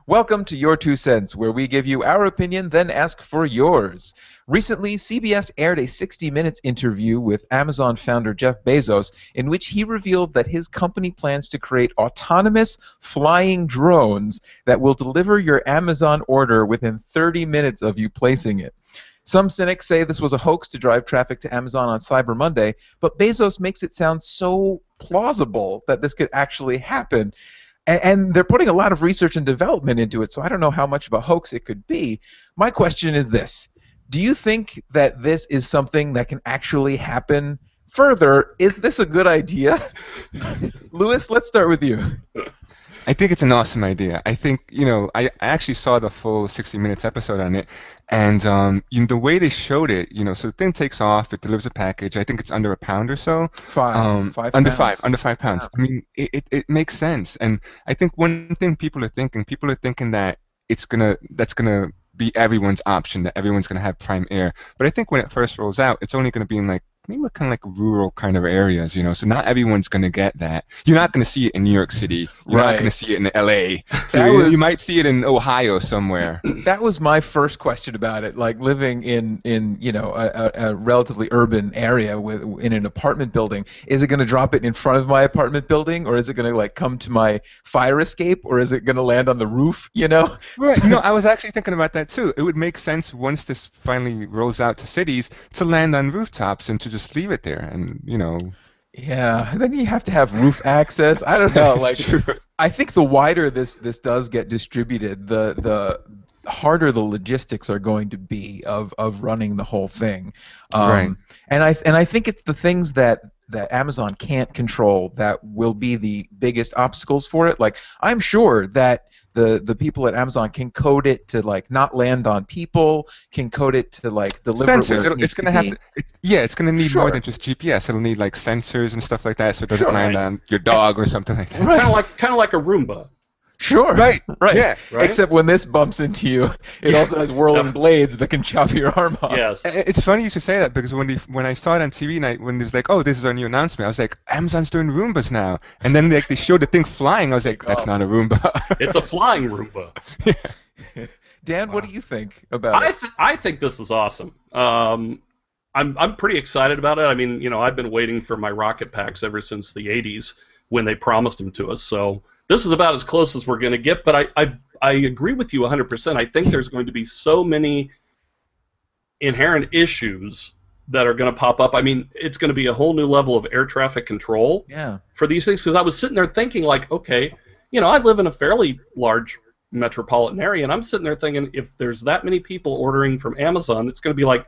Welcome to Your Two Cents, where we give you our opinion, then ask for yours. Recently, CBS aired a 60 Minutes interview with Amazon founder Jeff Bezos, in which he revealed that his company plans to create autonomous flying drones that will deliver your Amazon order within 30 minutes of you placing it. Some cynics say this was a hoax to drive traffic to Amazon on Cyber Monday, but Bezos makes it sound so plausible that this could actually happen. And they're putting a lot of research and development into it, so I don't know how much of a hoax it could be. My question is this. Do you think that this is something that can actually happen? Further, is this a good idea? Lewis, let's start with you. I think it's an awesome idea. I think, I actually saw the full 60 Minutes episode on it, and the way they showed it, so the thing takes off, it delivers a package. I think it's under a pound or so. Five under pounds. under 5 pounds. Wow. I mean, it makes sense. And I think one thing people are thinking that that's gonna be everyone's option, that everyone's gonna have Prime Air. But I think when it first rolls out, it's only gonna be in like maybe kind of like rural kind of areas, so not everyone's going to get that. You're not going to see it in New York City. You're not going to see it in LA. So you might see it in Ohio somewhere. That was my first question about it. Like living in a relatively urban area in an apartment building, is it going to drop it in front of my apartment building, or is it going to like come to my fire escape, or is it going to land on the roof? Right. I was actually thinking about that too. It would make sense once this finally rolls out to cities to land on rooftops and to just leave it there, and Yeah, then you have to have roof access. I don't know. Like, Sure. I think the wider this does get distributed, the harder the logistics are going to be of running the whole thing. Right. And I think it's the things that Amazon can't control that will be the biggest obstacles for it. Like, I'm sure that the people at Amazon can code it to like not land on people, can code it to like deliver Sensors. where it needs It's going to be. have. It's going to need more Sure. than just GPS. It'll need like sensors and stuff like that, so it doesn't Sure. land on your dog or something like that. Kind of like a Roomba, Sure. Right. Right. Yeah. right? Except when this bumps into you, it also has whirling blades that can chop your arm off. Yes. It's funny you should say that, because when I saw it on TV, when it was like, oh, this is our new announcement, I was like, Amazon's doing Roombas now. And then they showed the thing flying. I was like, that's not a Roomba. It's a flying Roomba. Dan, what do you think about it? I think this is awesome. I'm pretty excited about it. I mean, I've been waiting for my rocket packs ever since the 80s when they promised them to us. So this is about as close as we're going to get. But I agree with you 100%. I think there's going to be so many inherent issues that are going to pop up. I mean, it's going to be a whole new level of air traffic control Yeah. for these things. Because I was sitting there thinking, like, okay, I live in a fairly large metropolitan area, and I'm sitting there thinking, if there's that many people ordering from Amazon, it's going to be like,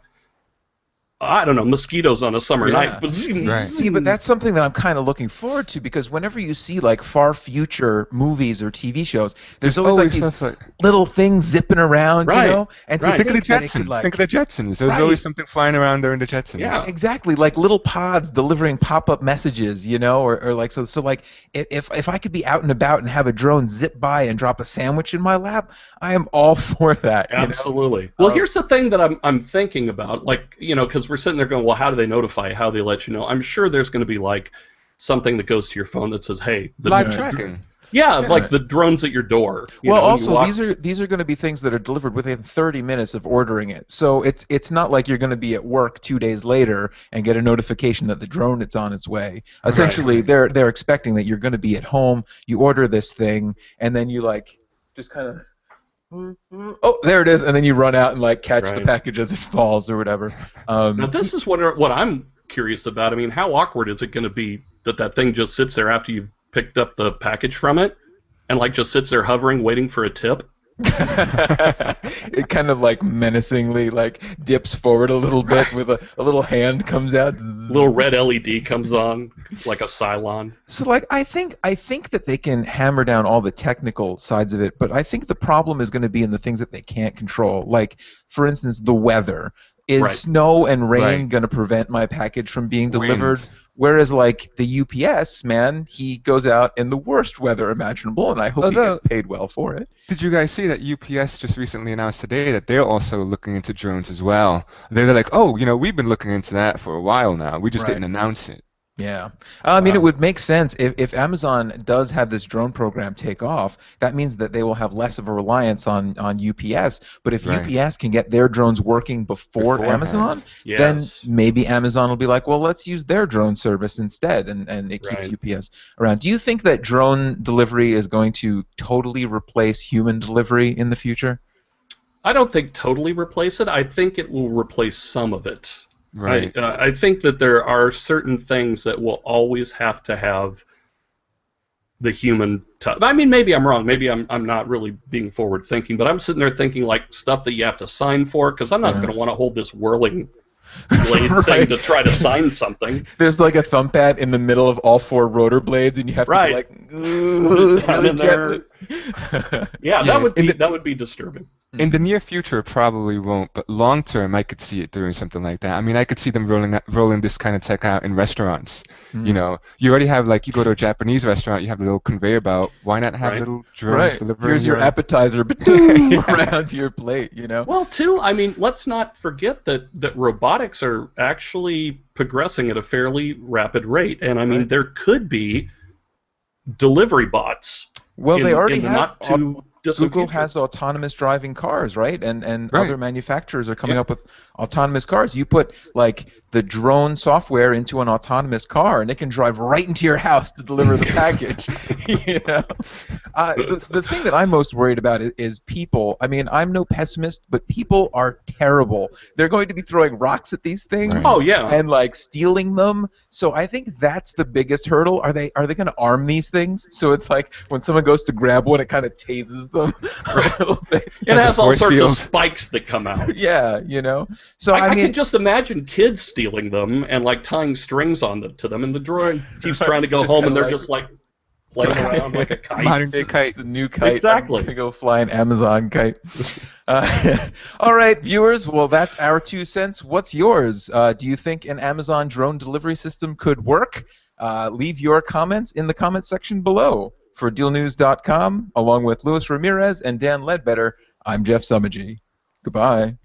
I don't know, mosquitoes on a summer Yeah. night. See, but that's something that I'm kind of looking forward to, because whenever you see like far future movies or TV shows, there's always like these stuff like, little things zipping around, Right. And Right. think of the that it could, Jetsons. like, Think of the Jetsons. There's Right. always something flying around during the Jetsons. Yeah. Exactly, like little pods delivering pop-up messages, or like so like if I could be out and about and have a drone zip by and drop a sandwich in my lap, I am all for that. Absolutely. Well, here's the thing that I'm thinking about, like, because we're sitting there going, well, how do they notify? How do they let you know? I'm sure there's going to be like something that goes to your phone that says, hey, Live tracking. Yeah, like the drones at your door. Well, when you also walk- these are going to be things that are delivered within 30 minutes of ordering it. So it's not like you're going to be at work 2 days later and get a notification that the drone is on its way. Essentially, they're expecting that you're going to be at home. You order this thing, and then you like just kind of. Oh, there it is, and then you run out and like catch the Right. package as it falls or whatever. Now, this is what I'm curious about. I mean, how awkward is it going to be that thing just sits there after you've picked up the package from it, and like just sits there hovering, waiting for a tip? It kind of like menacingly like dips forward a little bit with a little hand comes out. Little red LED comes on, like a Cylon. So like I think that they can hammer down all the technical sides of it, but I think the problem is going to be in the things that they can't control. Like, for instance, the weather. Is Right. snow and rain Right. going to prevent my package from being delivered? Wind. Whereas like the UPS man, he goes out in the worst weather imaginable, and I hope he Although- gets paid well for it. Did you guys see that UPS just recently announced today that they're also looking into drones as well? They're like, oh, we've been looking into that for a while now. We just Right. didn't announce it. Yeah. I mean, it would make sense if Amazon does have this drone program take off. That means that they will have less of a reliance on UPS. But if Right. UPS can get their drones working before Beforehand. Amazon, Yes. then maybe Amazon will be like, well, let's use their drone service instead, and it keeps Right. UPS around. Do you think that drone delivery is going to totally replace human delivery in the future? I don't think totally replace it. I think it will replace some of it. Right. I think that there are certain things that will always have to have the human touch. I mean, maybe I'm wrong. Maybe I'm not really being forward thinking, but I'm sitting there thinking like stuff that you have to sign for, because I'm not going to want to hold this whirling blade thing Right. to try to sign something. There's like a thumb pad in the middle of all four rotor blades, and you have to Right. be like, "Ooh," Down really in there. gently. Yeah, Yeah, that would be disturbing. In the near future, it probably won't, but long term, I could see it doing something like that. I mean, I could see them rolling this kind of tech out in restaurants. You know, you already have, like, you go to a Japanese restaurant, you have a little conveyor belt. Why not have Right. little drones Right. delivering Here's your your appetizer, around to your plate. You know. Well, too, I mean, let's not forget that robotics are actually progressing at a fairly rapid rate, and I mean, Right. there could be delivery bots. Well, they already in the have. not too distant Google future. has autonomous driving cars, right? And Right. other manufacturers are coming Yeah. up with autonomous cars. You put like the drone software into an autonomous car, and it can drive right into your house to deliver the package. You know, the thing that I'm most worried about is people. I mean, I'm no pessimist, but people are terrible. They're going to be throwing rocks at these things. Right. Oh yeah, And like stealing them. So I think that's the biggest hurdle. Are they going to arm these things? So it's like when someone goes to grab one, it kind of tases them a little bit. it has all force sorts field. of spikes that come out. Yeah, you know. So I I mean, can just imagine kids stealing them and like tying strings on them to them, and the droid keeps trying to go Just home, kinda and they're like- just like playing around like a kite. modern day kite. it's the new kite. Exactly. I'm gonna go fly an Amazon kite. All right, viewers. Well, that's our 2 cents. What's yours? Do you think an Amazon drone delivery system could work? Leave your comments in the comment section below. For DealNews.com, along with Luis Ramirez and Dan Ledbetter, I'm Jeff Summergy. Goodbye.